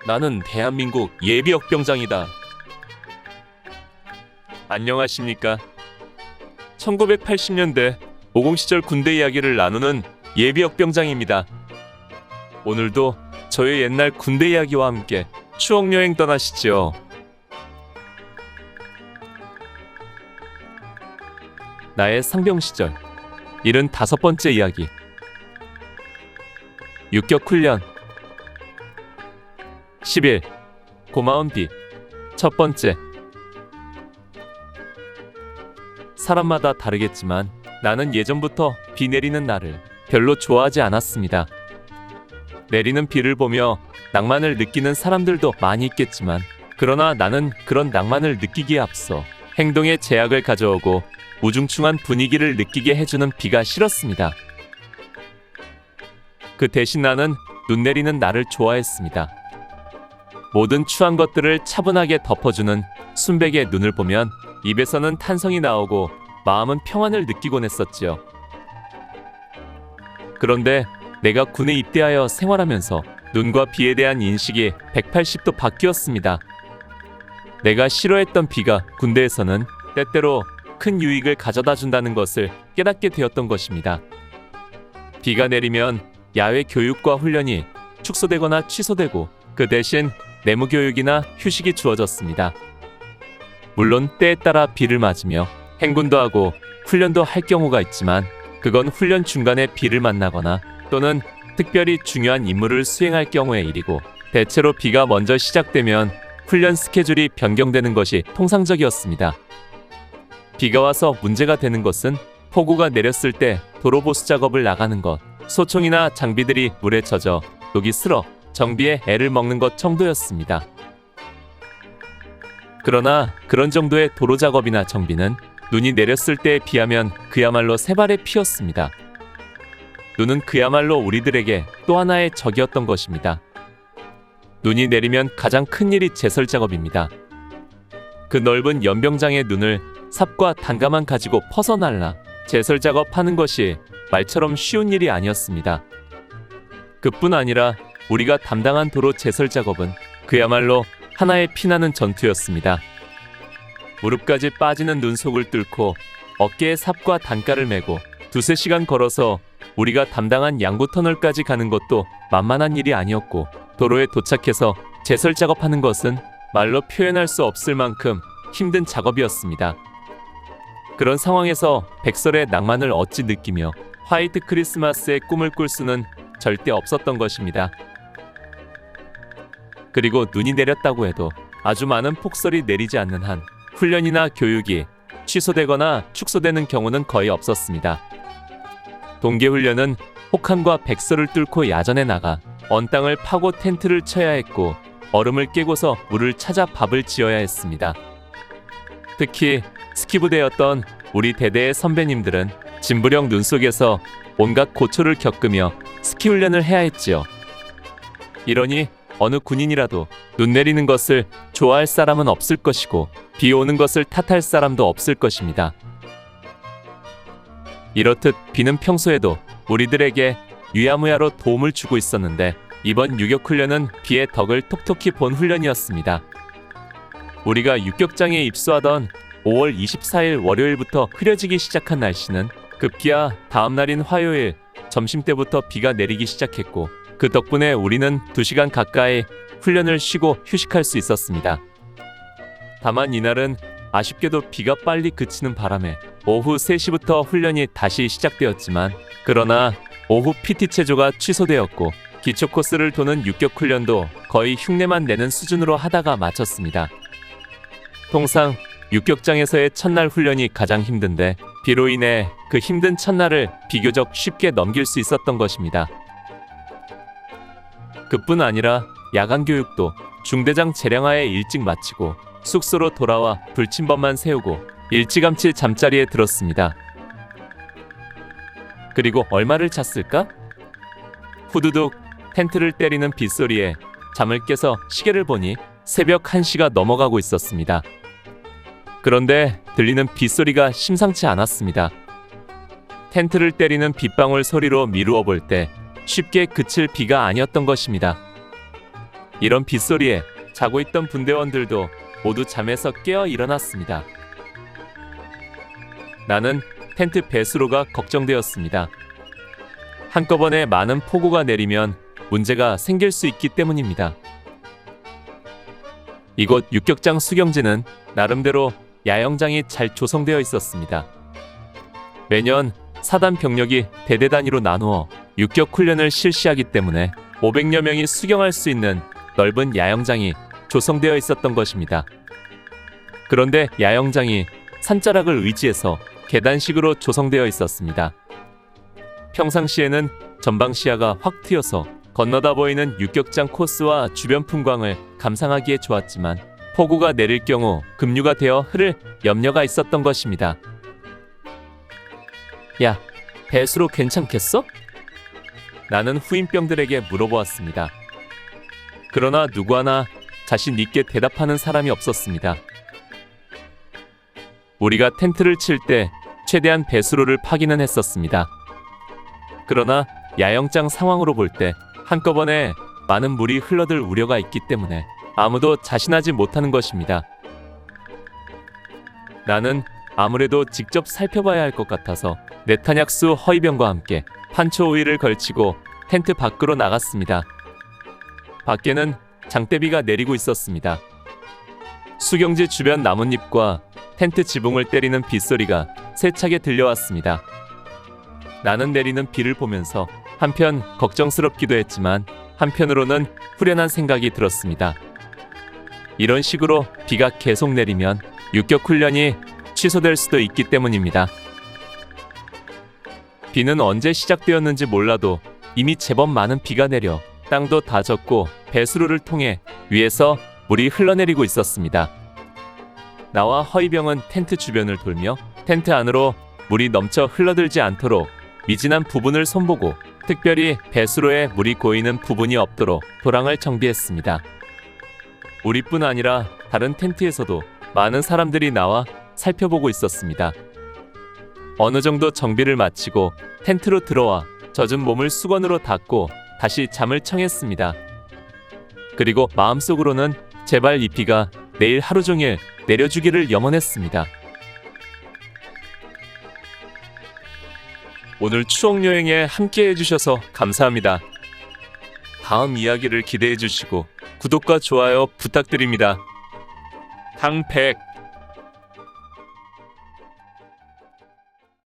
나는 대한민국 예비역병장이다. 안녕하십니까. 1980년대 50 시절 군대 이야기를 나누는 예비역병장입니다. 오늘도 저의 옛날 군대 이야기와 함께 추억여행 떠나시죠. 나의 상병 시절 75번째 이야기. 육격 훈련 10일 고마운 비. 첫 번째. 사람마다 다르겠지만 나는 예전부터 비 내리는 날을 별로 좋아하지 않았습니다. 내리는 비를 보며 낭만을 느끼는 사람들도 많이 있겠지만, 그러나 나는 그런 낭만을 느끼기에 앞서 행동에 제약을 가져오고 우중충한 분위기를 느끼게 해주는 비가 싫었습니다. 그 대신 나는 눈 내리는 날을 좋아했습니다. 모든 추한 것들을 차분하게 덮어주는 순백의 눈을 보면 입에서는 탄성이 나오고 마음은 평안을 느끼곤 했었지요. 그런데 내가 군에 입대하여 생활하면서 눈과 비에 대한 인식이 180도 바뀌었습니다. 내가 싫어했던 비가 군대에서는 때때로 큰 유익을 가져다 준다는 것을 깨닫게 되었던 것입니다. 비가 내리면 야외 교육과 훈련이 축소되거나 취소되고 그 대신 내무교육이나 휴식이 주어졌습니다. 물론 때에 따라 비를 맞으며 행군도 하고 훈련도 할 경우가 있지만, 그건 훈련 중간에 비를 만나거나 또는 특별히 중요한 임무를 수행할 경우의 일이고, 대체로 비가 먼저 시작되면 훈련 스케줄이 변경되는 것이 통상적이었습니다. 비가 와서 문제가 되는 것은 폭우가 내렸을 때 도로 보수 작업을 나가는 것, 소총이나 장비들이 물에 젖어 녹이 슬어 정비에 애를 먹는 것 정도였습니다. 그러나 그런 정도의 도로 작업이나 정비는 눈이 내렸을 때에 비하면 그야말로 새발의 피였습니다. 눈은 그야말로 우리들에게 또 하나의 적이었던 것입니다. 눈이 내리면 가장 큰 일이 제설 작업입니다. 그 넓은 연병장의 눈을 삽과 단가만 가지고 퍼서날라 제설 작업하는 것이 말처럼 쉬운 일이 아니었습니다. 그뿐 아니라 우리가 담당한 도로 제설 작업은 그야말로 하나의 피나는 전투였습니다. 무릎까지 빠지는 눈속을 뚫고 어깨에 삽과 단가를 메고 2~3시간 걸어서 우리가 담당한 양구 터널까지 가는 것도 만만한 일이 아니었고, 도로에 도착해서 제설 작업하는 것은 말로 표현할 수 없을 만큼 힘든 작업이었습니다. 그런 상황에서 백설의 낭만을 어찌 느끼며 화이트 크리스마스의 꿈을 꿀 수는 절대 없었던 것입니다. 그리고 눈이 내렸다고 해도 아주 많은 폭설이 내리지 않는 한 훈련이나 교육이 취소되거나 축소되는 경우는 거의 없었습니다. 동계훈련은 혹한과 백설을 뚫고 야전에 나가 언 땅을 파고 텐트를 쳐야 했고, 얼음을 깨고서 물을 찾아 밥을 지어야 했습니다. 특히 스키부대였던 우리 대대의 선배님들은 진부령 눈 속에서 온갖 고초를 겪으며 스키 훈련을 해야 했지요. 이러니 어느 군인이라도 눈 내리는 것을 좋아할 사람은 없을 것이고, 비 오는 것을 탓할 사람도 없을 것입니다. 이렇듯 비는 평소에도 우리들에게 유야무야로 도움을 주고 있었는데, 이번 유격훈련은 비의 덕을 톡톡히 본 훈련이었습니다. 우리가 육격장에 입소하던 5월 24일 월요일부터 흐려지기 시작한 날씨는 급기야 다음날인 화요일 점심때부터 비가 내리기 시작했고, 그 덕분에 우리는 2시간 가까이 훈련을 쉬고 휴식할 수 있었습니다. 다만 이날은 아쉽게도 비가 빨리 그치는 바람에 오후 3시부터 훈련이 다시 시작되었지만, 그러나 오후 PT 체조가 취소되었고 기초 코스를 도는 육격 훈련도 거의 흉내만 내는 수준으로 하다가 마쳤습니다. 통상 육격장에서의 첫날 훈련이 가장 힘든데, 비로 인해 그 힘든 첫날을 비교적 쉽게 넘길 수 있었던 것입니다. 그뿐 아니라 야간 교육도 중대장 재량하에 일찍 마치고 숙소로 돌아와 불침번만 세우고 일찌감치 잠자리에 들었습니다. 그리고 얼마를 잤을까? 후두둑 텐트를 때리는 빗소리에 잠을 깨서 시계를 보니 새벽 1시가 넘어가고 있었습니다. 그런데 들리는 빗소리가 심상치 않았습니다. 텐트를 때리는 빗방울 소리로 미루어 볼 때 쉽게 그칠 비가 아니었던 것입니다. 이런 빗소리에 자고 있던 분대원들도 모두 잠에서 깨어 일어났습니다. 나는 텐트 배수로가 걱정되었습니다. 한꺼번에 많은 폭우가 내리면 문제가 생길 수 있기 때문입니다. 이곳 육격장 수경지는 나름대로 야영장이 잘 조성되어 있었습니다. 매년 사단 병력이 대대 단위로 나누어 육격 훈련을 실시하기 때문에 500여 명이 수경할 수 있는 넓은 야영장이 조성되어 있었던 것입니다. 그런데 야영장이 산자락을 의지해서 계단식으로 조성되어 있었습니다. 평상시에는 전방 시야가 확 트여서 건너다 보이는 육격장 코스와 주변 풍광을 감상하기에 좋았지만 폭우가 내릴 경우 급류가 되어 흐를 염려가 있었던 것입니다. 야, 배수로 괜찮겠어? 나는 후임병들에게 물어보았습니다. 그러나 누구 하나 자신 있게 대답하는 사람이 없었습니다. 우리가 텐트를 칠 때 최대한 배수로를 파기는 했었습니다. 그러나 야영장 상황으로 볼 때 한꺼번에 많은 물이 흘러들 우려가 있기 때문에 아무도 자신하지 못하는 것입니다. 나는 아무래도 직접 살펴봐야 할 것 같아서 네타냑수 허이병과 함께 판초 우위를 걸치고 텐트 밖으로 나갔습니다. 밖에는 장대비가 내리고 있었습니다. 수경지 주변 나뭇잎과 텐트 지붕을 때리는 빗소리가 세차게 들려왔습니다. 나는 내리는 비를 보면서 한편 걱정스럽기도 했지만 한편으로는 후련한 생각이 들었습니다. 이런 식으로 비가 계속 내리면 육격 훈련이 취소될 수도 있기 때문입니다. 비는 언제 시작되었는지 몰라도 이미 제법 많은 비가 내려 땅도 다 젖고 배수로를 통해 위에서 물이 흘러내리고 있었습니다. 나와 허이병은 텐트 주변을 돌며 텐트 안으로 물이 넘쳐 흘러들지 않도록 미진한 부분을 손보고 특별히 배수로에 물이 고이는 부분이 없도록 도랑을 정비했습니다. 우리뿐 아니라 다른 텐트에서도 많은 사람들이 나와 살펴보고 있었습니다. 어느 정도 정비를 마치고 텐트로 들어와 젖은 몸을 수건으로 닦고 다시 잠을 청했습니다. 그리고 마음속으로는 제발 이 비가 내일 하루 종일 내려주기를 염원했습니다. 오늘 추억여행에 함께 해주셔서 감사합니다. 다음 이야기를 기대해 주시고 구독과 좋아요 부탁드립니다. 탕백